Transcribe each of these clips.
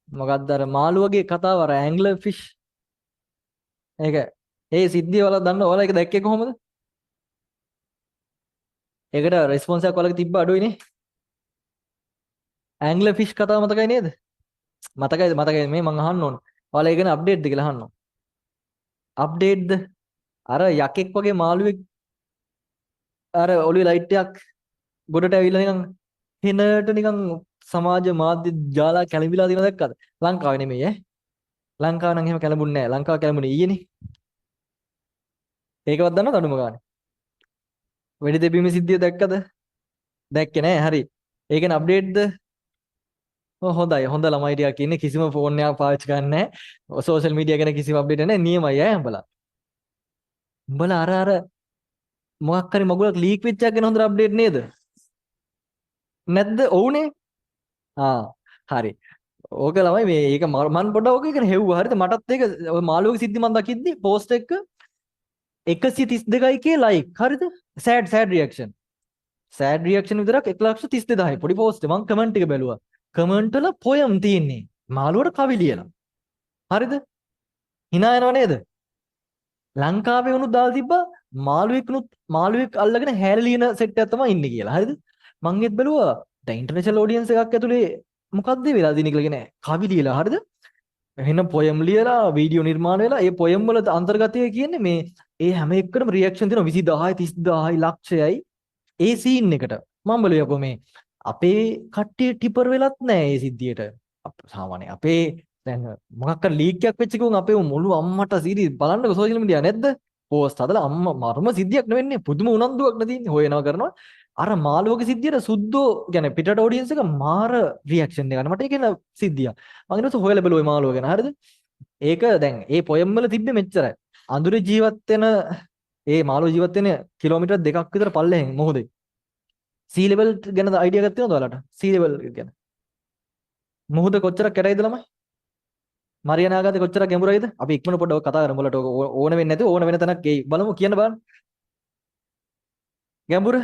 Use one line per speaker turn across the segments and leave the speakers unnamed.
මොකක්ද අර මාළුවගේ කතාව අර ඇන්ග්ලර් ෆිෂ් ඒක ඒ සිද්ධිය වල දන්න ඔයාලා ඒක දැක්කේ කොහොමද? ඒකට රෙස්පොන්ස් එකක් ඔයාලගේ තිබ්බ අඩුයිනේ. ඇන්ග්ලර් ෆිෂ් කතාව මතකයි නේද? මතකයි මේ මං අහන්න ඕන. ඔයාලා ඒක ගැන අප්ඩේට්ද කියලා අහන්න ඕන. අප්ඩේට්ද? අර යකෙක් වගේ මාළුවෙක් අර ඔළුවේ ලයිට් එකක් ගොඩට ඇවිල්ලා නිකන් හිනට නිකන් සමාජ මාධ්‍ය ජාලා කැළඹිලා තියෙන දැක්කද? ලංකාවේ නෙමෙයි ඈ. ලංකාව නම් එහෙම කැළඹුන්නේ නැහැ. ලංකාව කැළඹුණේ ඊයේනේ. ඒකවත් දන්නවද අඩුම ගානේ? වෙඩි තෙබීමේ සිද්ධිය දැක්කද? දැක්කේ නැහැ. හරි. ඒක න අප්ඩේට්ද? ඔව් හොඳයි. හොඳ ළමයි ටිකක් ඉන්නේ. කිසිම ෆෝන් එකක් පාවිච්චි කරන්නේ නැහැ. සෝෂල් මීඩියා ගැන කිසිම අප්ඩේට් නැහැ. නියමයි ඈ උඹලා. උඹලා අර මොකක් හරි මගුලක් ලීක් වෙච්ච එකක් ගැන හොඳට අප්ඩේට් නේද? නැද්ද? ඔව්නේ. ආ හරි. ඕක ළමයි මේ ඒක මම පොඩ්ඩක් ඕක ඉගෙන හෙව්වා. හරිද? මටත් ඒක ඔය මාළුවගේ සිද්ධි මම දකිද්දි පෝස්ට් එක 132යි කිය ලයික්. හරිද? Sad reaction. සෑඩ් රියැක්ෂන් විතරක් 1,32,000. පොඩි පෝස්ට් එක මම කමෙන්ට් එක බැලුවා. කමෙන්ට් වල පොයම් තියෙන්නේ. මාළුවට කවි ලියලා. හරිද? hina යනව නේද? ලංකාවේ වුණු දාලා තිබ්බා මාළුවෙක් අල්ලගෙන හැල ලියන සෙට් එකක් තමයි ඉන්නේ කියලා. හරිද? මං ඒත් බැලුවා දැන් ඉන්ටර්නැෂනල් ඔඩියන්ස් එකක් ඇතුලේ මොකක්ද වෙලා තියෙන්නේ කියලා නේ. කවි ලියලා හරිද? එහෙනම් පොයම් ලියලා වීඩියෝ නිර්මාණ වෙලා ඒ පොයම් වල අන්තර්ගතය කියන්නේ මේ ඒ හැම එකකටම රියැක්ෂන් දෙනවා 20000යි 30000යි ලක්ෂයයි ඒ සීන් එකට. මම බලුවකෝ මේ අපේ කට්ටිය ටිපර් වෙලත් නැහැ ඒ සිද්ධියට. සාමාන්‍ය අපේ දැන් මොකක් හරි ලීක් එකක් වෙච්ච ගමන් අපේ මුළු අම්මට සීරි බලන්නකො සෝෂල් මීඩියා නැද්ද? පෝස්ට් හදලා අම්මා මර්ම සිද්ධියක් නෙවෙන්නේ පුදුම උනන්දුවක් නෙදින්නේ හොයනවා කරනවා. අර මාළුවගේ සිද්ධියට සුද්දෝ කියන්නේ පිටට ඔඩියන්ස් එක මාර රියැක්ෂන් එකක්. මට ඒක න සිද්ධියක්. මම ඊට පස්සේ හොයලා බලුවා මාළුව ගැන. හරිද? ඒක දැන් ඒ පොයම් වල තිබ්බේ මෙච්චරයි. අඳුරේ ජීවත් වෙන ඒ මාළුව ජීවත් වෙන කිලෝමීටර් 2ක් විතර පල්ලෙහෙන් මොහොතේ. සී ලෙවල් ගැන අයිඩියා එකක් තියෙනවද ඔයාලට? සී ලෙවල් ගැන. මොහොත කොච්චරක් කැටයිද ළමයි? මරියනාගාතේ කොච්චරක් ගැඹුරයිද? අපි ඉක්මනට පොඩ්ඩක් කතා කරමු. ඔයාලට ඕන වෙන්නේ නැති ඕන වෙන තැනක් එයි. බලමු කියන්න බලන්න. ගැඹුර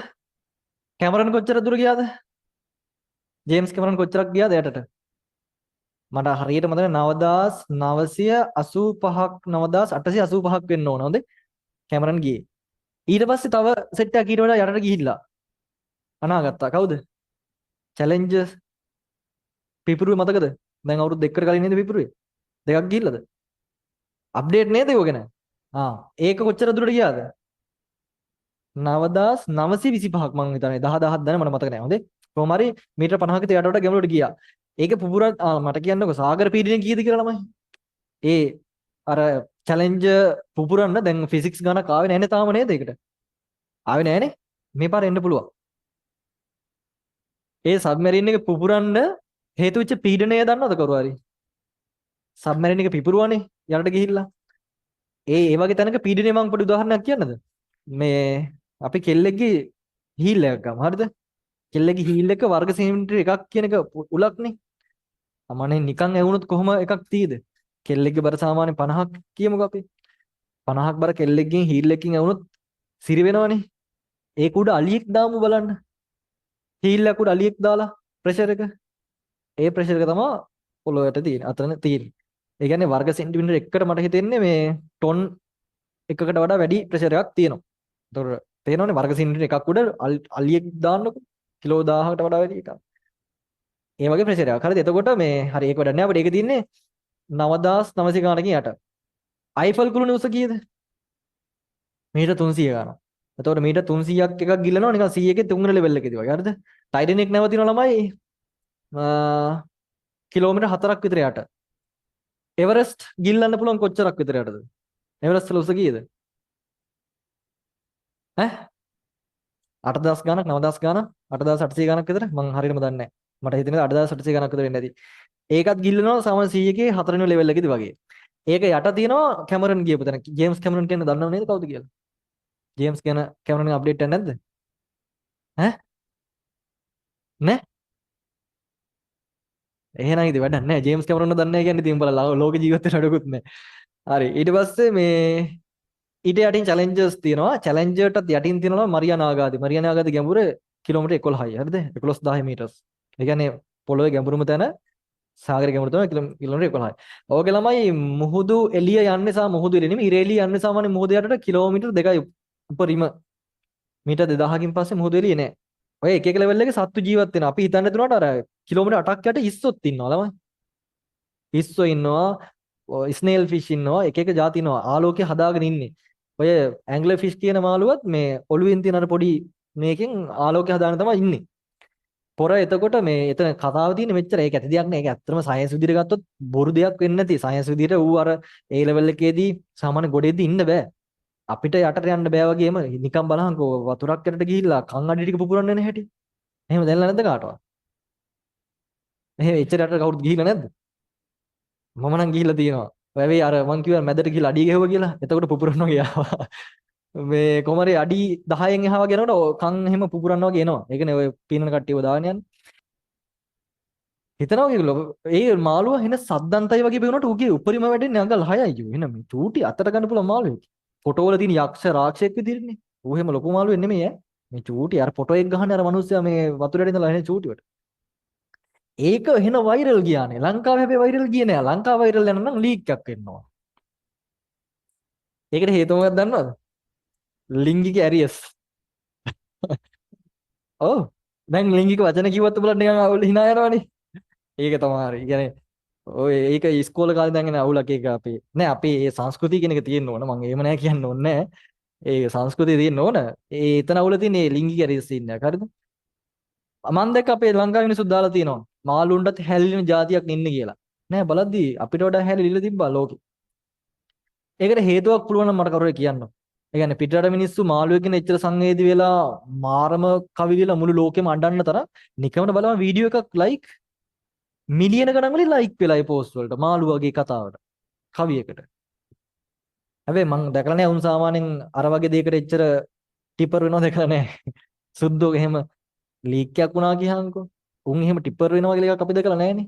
කැමරන් කොච්චර දුර ගියාද? ජේම්ස් කැමරන් කොච්චරක් ගියාද යටට? මට හරියට මතක 9985ක් 9885ක් වෙන්න ඕන. හොඳේ. කැමරන් ගියේ. ඊට පස්සේ තව සෙට් එකක් ඊට වඩා යටට ගිහිල්ලා අනාගත්තා. කවුද? චැලෙන්ජර්ස් පිපුරුවේ මතකද? දැන් අවුරුදු දෙකකට කලින් නේද පිපුරුවේ? දෙකක් ගිහිල්ලාද? අප්ඩේට් නේද ඒක ගැන? ඒක කොච්චර දුරට ගියාද? 9925ක් මං හිතන්නේ 10000ක් දැන මට මතක නැහැ. හොඳේ. කොහොම හරි මීටර 50ක යට වඩා ගැඹුරට ගියා. ඒකේ පුපුර මට කියන්නකෝ සාගර පීඩනය කීයද කියලා ළමයි. ඒ අර චැලෙන්ජර් පුපුරන්න දැන් ෆිසික්ස් ගණක් ආවේ නැහැ නේ තාම නේද ඒකට? ආවේ නැහැ නේ. මේ පාර එන්න පුළුවන්. ඒ සබ්මැරින් එක පුපුරන්න හේතු වෙච්ච පීඩනය දන්නවද කවුරු හරි? සබ්මැරින් එක පිපුරුවානේ යටට ගිහිල්ලා. ඒ වගේ තැනක පීඩනය මම පොඩි උදාහරණයක් කියන්නද? මේ අපි කෙල්ලෙක්ගේ හීල් එකක් ගමු. හරිද? කෙල්ලෙක්ගේ හීල් එක වර්ග සෙන්ටිමීටර එකක් කියන එක උලක්නේ. අමනේ නිකන් ඇවුනොත් කොහොම එකක් තීද? කෙල්ලෙක්ගේ බර සාමාන්‍ය 50ක් කියමුකෝ අපි. 50ක් බර කෙල්ලෙක්ගෙන් හීල් එකකින් ඇවුනොත් සිරි වෙනවනේ. ඒක උඩ අලියෙක් දාමු බලන්න. හීල් එක උඩ අලියෙක් දාලා ප්‍රෙෂර් එක. ඒ ප්‍රෙෂර් එක තමයි පොළොවට තියෙන්නේ. අතන තියෙන්නේ. ඒ කියන්නේ වර්ග සෙන්ටිමීටර එකකට මට හිතෙන්නේ මේ ටොන් එකකට වඩා වැඩි ප්‍රෙෂර් එකක් තියෙනවා. ඒතකොට තේරෙනවනේ වර්ග සෙන්ටිමීටර එකක් උඩ අලියෙක් දාන්නකො කිලෝ 1000කට වඩා වැඩි එකක්. ඒ වගේ ප්‍රෙෂර් එකක්. හරිද? එතකොට මේ හරි ඒක වැඩක් නෑ අපිට ඒක තියෙන්නේ 9900 ගානකින් යට. අයිෆල් කුළුණේ උස කීයද? මීටර් 300 ගානක්. එතකොට මීටර් 300ක් එකක් ගිල්ලනවා නිකන් 100 එකේ තුන්වෙනි ලෙවල් එකේදී වගේ. හරිද? ටයිටැනික් නැවතින ළමයි කිලෝමීටර් 4ක් විතර යට. එවරෙස්ට් ගිල්ලන්න පුළුවන් කොච්චරක් විතර යටද? එවරෙස්ට් වල උස කීයද? ඈ 8000 ගානක් 9000 ගානක් 8800 ගානක් විතර මම හරියටම දන්නේ නැහැ. මට හිතෙනවා 8800 ගානක් විතර වෙන්නේ නැති. ඒකත් ගිල්ලනවා සාමාන්‍ය 100 එකේ 4 වෙනි ලෙවල් එකේදී වගේ. ඒක යට තියෙනවා කැමරන් ගියපු තැන. ජේම්ස් කැමරන් කියන දන්නව නේද කවුද කියලා? ජේම්ස් කියන කැමරන් අප්ඩේට් එකක් නැද්ද? ඈ නෑ. එහෙනම් ඉතින් වැඩක් නැහැ. ජේම්ස් කැමරන් දන්නේ නැහැ කියන්නේ ඉතින් උඹලා ලෝක ජීවිතේ නඩකුත් නැහැ. හරි ඊට පස්සේ මේ ඊට යටින් චැලෙන්ජර්ස් තියෙනවා. චැලෙන්ජර්ටත් යටින් තියෙනවා මරියානාගාදි. මරියානාගාදි ගැඹුර කිලෝමීටර් 11යි. හරිද? 11000 මීටර්ස්. ඒ කියන්නේ පොළොවේ ගැඹුරම තැන සාගරේ ගැඹුර තමයි කිලෝමීටර් 11යි. ඕකේ ළමයි මුහුදු එළිය යන්නේ සහ මුහුදු එළිය නෙමෙයි ඉර එළිය යන්නේ සාමාන්‍ය මුහුදු යටට කිලෝමීටර් 2යි උපරිම. මීටර් 2000කින් පස්සේ මුහුදු එළිය නෑ. ඔය එක එක ලෙවල් එකේ සත්තු ජීවත් වෙනවා. අපි හිතන්නේ දුනාට අර කිලෝමීටර් 8ක් යට ඉස්සොත් ඉන්නවා ළමයි. ඉස්සෝ ඉන්නවා, ස්නේල් ෆිෂ් ඉන්නවා, එක එක ಜಾති ඉන්නවා. ආලෝකය හදාගෙන ඉන්නේ. ඔය ඇන්ග්ලර් ෆිෂ් කියන මාළුවත් මේ ඔළුවෙන් තියෙන අර පොඩි මේකෙන් ආලෝකය හදාගෙන තමයි ඉන්නේ. පොර එතකොට මේ එතන කතාව තියෙන්නේ මෙච්චර ඒක ඇති දෙයක් නෑ. ඒක ඇත්තටම සයන්ස් විදිහට ගත්තොත් බොරු දෙයක් වෙන්නේ නැති. සයන්ස් විදිහට ඌ අර A level එකේදී සාමාන්‍ය ගොඩේදී ඉන්න බෑ. අපිට යටට යන්න බෑ වගේම නිකන් බලහන්කෝ වතුරක් යටට ගිහිල්ලා කන් අඩි ටික පුපුරන්න වෙන හැටි. එහෙම දැනලා නැද්ද කාටවත්? එහෙම එච්චර යටට කවුරුත් ගිහිල්ලා නැද්ද? මම නම් ගිහිල්ලා තියෙනවා. හැබැයි අර මං කිව්වා මැදට ගිහිල්ලා අඩිය ගැහුවා කියලා. එතකොට පුපුරනවා ගියා. මේ කොහමරි අඩි 10න් එහා වගේ යනකොට කන් එහෙම පුපුරනවා වගේ එනවා. ඒකනේ ඔය පීනන කට්ටියව දාගෙන යන්නේ. හිතනවා කිව්ලෝ ඒ මාළුවා වෙන සද්දන්තයි වගේ බේනොට ඌගේ උපරිම වැඩෙන්නේ අඟල් 6යි කිව්වා. එහෙනම් මේ චූටි අතට ගන්න පුළුවන් මාළුවෙක්. ෆොටෝ වල තියෙන යක්ෂ රාක්ෂයෙක් විදිහටනේ. ඌ එහෙම ලොකු මාළුවෙක් නෙමෙයි ඈ. මේ චූටි අර ෆොටෝ එක ගහන්නේ අර මිනිස්සයා මේ වතුරේ ඉඳලා එන චූටිවට. ඒක එහෙන වෛරල් ගියානේ. ලංකාවේ හැබැයි වෛරල් ගියේ නෑ. ලංකාව වෛරල් යන නම් ලීක් එකක් වෙන්න ඕන. ඒකට හේතුව මොකක්ද දන්නවද? ලිංගික ඇරියස්. ඔව්. දැන් ලිංගික වචන කිව්වත් උඹලා නිකන් අවුල් hina යනවනේ. ඒක තමයි හරි. කියන්නේ ඔය ඒක ඉස්කෝලේ කාලේ දැන් එන අවුලක් ඒක අපේ. නෑ අපේ ඒ සංස්කෘතිය කියන එක තියෙන්න ඕන. මම එහෙම නෑ කියන්න ඕනේ නෑ. ඒ සංස්කෘතිය තියෙන්න ඕන. ඒ එතන අවුල තියෙන්නේ ලිංගික ඇරියස් ඉන්නේ. හරිද? මම දැක්ක අපේ ලංකාවේ මිනිස්සු දාලා තියෙනවා. මාළුන්ටත් හැලින જાතියක් ඉන්නේ කියලා. නෑ බලද්දි අපිට වඩා හැලිලා තිබ්බා ලෝකෙ. ඒකට හේතුවක් පුළුවන් නම් මට කරුවේ කියන්න. ඒ කියන්නේ පිටරට මිනිස්සු මාළුවෙක්ගෙන එච්චර සංවේදී වෙලා මාරම කවි ලියලා මුළු ලෝකෙම අඬන්න තරම් නිකම්ම බලම වීඩියෝ එකක් ලයික් මිලියන ගණන් වලින් ලයික් වෙලා ඒ පෝස්ට් වලට මාළු වගේ කතාවට කවියකට. හැබැයි මම දැකලා නෑ උන් සාමාන්‍යයෙන් අර වගේ දෙයකට එච්චර ටිපර් වෙනව දැකලා නෑ. සුද්දෝ එහෙම ලීක් එකක් වුණා කියහන්කෝ. උන් එහෙම ටිපර් වෙනවා කියලා එකක් අපි දැකලා නෑනේ.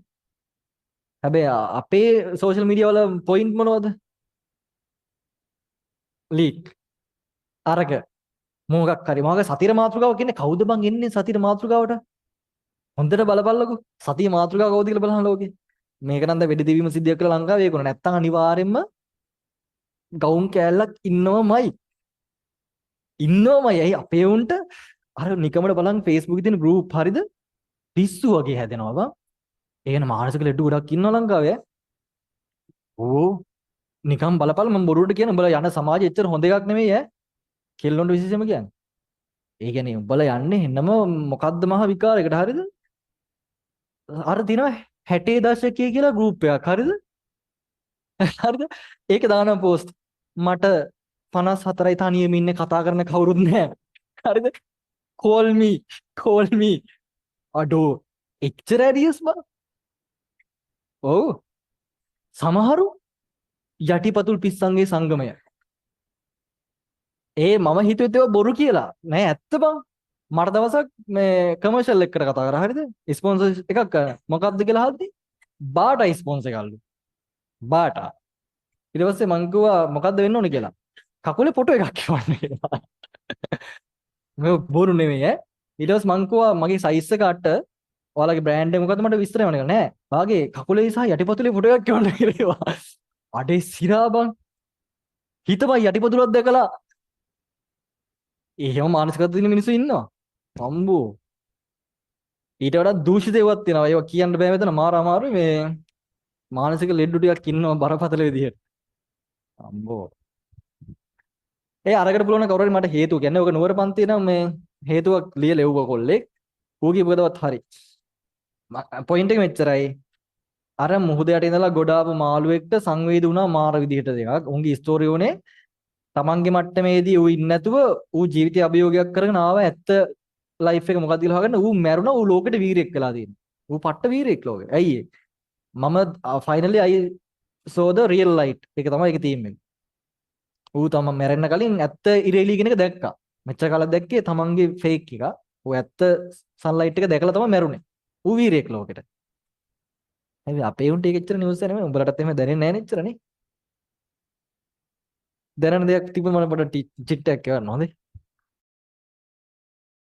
හැබැයි අපේ සෝෂල් මීඩියා වල පොයින්ට් මොනවද? ලීක්. අරක මොකක් හරි මොකක් සතිර මාතෘකාවක් කියන්නේ කවුද බං එන්නේ සතිර මාතෘකාවට? හොඳට බලපල්ලකෝ. සතිය මාතෘකාව කවුද කියලා බලන්න ඕකේ. මේක නම් දැන් වෙඩි දිවීම සිද්ධියක් කියලා ලංකාවේ ඒක නැත්තම් අනිවාර්යෙන්ම ගවුම් කෑල්ලක් ඉන්නවමයි. ඉන්නවමයි. ඇයි අපේ උන්ට අර නිකමඩ බලන් Facebook එකේ තියෙන group හරිද? පිස්සු වගේ හැදෙනවා බං. ඒකන මානසික ලෙඩ ගොඩක් ඉන්නවා ලංකාවේ. ඕ නිකම් බලපල් මම බොරුවට කියන උඹලා යන සමාජය එච්චර හොඳ එකක් නෙමෙයි ඈ. කෙල්ලොන්ට විශේෂයෙන්ම කියන්නේ. ඒ කියන්නේ උඹලා යන්නේ එන්නම මොකද්ද මහ විකාරයකට හරිද? අර දිනවා 60 දශකයේ කියලා group එකක් හරිද? හරිද? ඒක දානවා post. මට 54යි තනියම ඉන්නේ කතා කරන කවුරුත් නැහැ. හරිද? call me call me. අඩෝ එච්චර ඇරියස් බං. ඔව්. සමහරු යටිපතුල් පිස්සන්ගේ සංගමය. මම හිතුවෙත් ඒවා බොරු කියලා. නෑ ඇත්ත බං. මට දවසක් මේ කමර්ෂල් එකකට කතා කරා හරිද? ස්පොන්සර් එකක් කරා. මොකක්ද කියලා අහද්දි බාටා ස්පොන්සර් එකල්ලු. බාටා. ඊට පස්සේ මං කිව්වා මොකද්ද වෙන්න ඕනේ කියලා. කකුලේ ෆොටෝ එකක් එවන්න කියලා. මේ බොරු නෙමෙයි ඈ. ඊට පස්සේ මං කිව්වා මගේ සයිස් එක අට ඔයාලගේ බ්‍රෑන්ඩ් එක මොකද්ද මට විස්තර එවන්න කියලා. නෑ. වාගේ කකුලේ සහ යටිපතුලේ ෆොටෝ එකක් එවන්න කියලා. අඩේ සිරා බං. හිතපන් යටිපතුලක් දැකලා එහෙම මානසිකත්වයෙන් තියෙන මිනිස්සු ඉන්නවා. අම්බෝ. ඊට වඩා දූෂිත ඒවාක් තියෙනවා. ඒවා කියන්න බෑ මෙතන මාර අමාරුයි මේ මානසික ලෙඩ ටිකක් ඉන්නවා බරපතල විදිහට. අම්බෝ. අරකට පුළුවන් කවුරු හරි මට හේතුව කියන්නේ ඔක නුවර පන්තියේ නම් මේ හේතුවක් ලියලා එව්ව කොල්ලෙක්. ඌගේ මොකදවත් හරි. පොයින්ට් එක මෙච්චරයි. අර මුහුදයට ඉඳලා ගොඩාපු මාළුවෙක්ට සංවේදී වුණා මාර විදිහට දෙයක්. උන්ගේ ස්ටෝරි උනේ තමන්ගේ මට්ටමේදී ඌ ඉන්නේ නැතුව ඌ ජීවිතය අභියෝගයක් කරගෙන ආව ඇත්ත ලයිෆ් එක මොකක්ද කියලා හොයගෙන ඌ මැරුණා ඌ ලෝකෙට වීරයෙක් වෙලා තියෙනවා. ඌ පට්ට වීරයෙක් ලෝකෙ. ඇයි ඒ? මම finally I saw the real light. ඒක තමයි ඒකේ තීම් එක. ඌ තම මැරෙන්න කලින් ඇත්ත ඉරේලි කියන එක දැක්කා. මෙච්චර කාලයක් දැක්කේ තමන්ගේ ෆේක් එක. ඌ ඇත්ත සන්ලයිට් එක දැකලා තමයි මැරුණේ. ඌ වීරයෙක් ලෝකෙට. හැබැයි අපේ උන්ට ඒක එච්චර නිවුස් එක නෙමෙයි. උඹලටත් එහෙම දැනෙන්නේ නැහැ නේ එච්චරනේ. දැනන දෙයක් තිබුණ මම පොඩ චිට් එකක් කරන්න හොඳේ.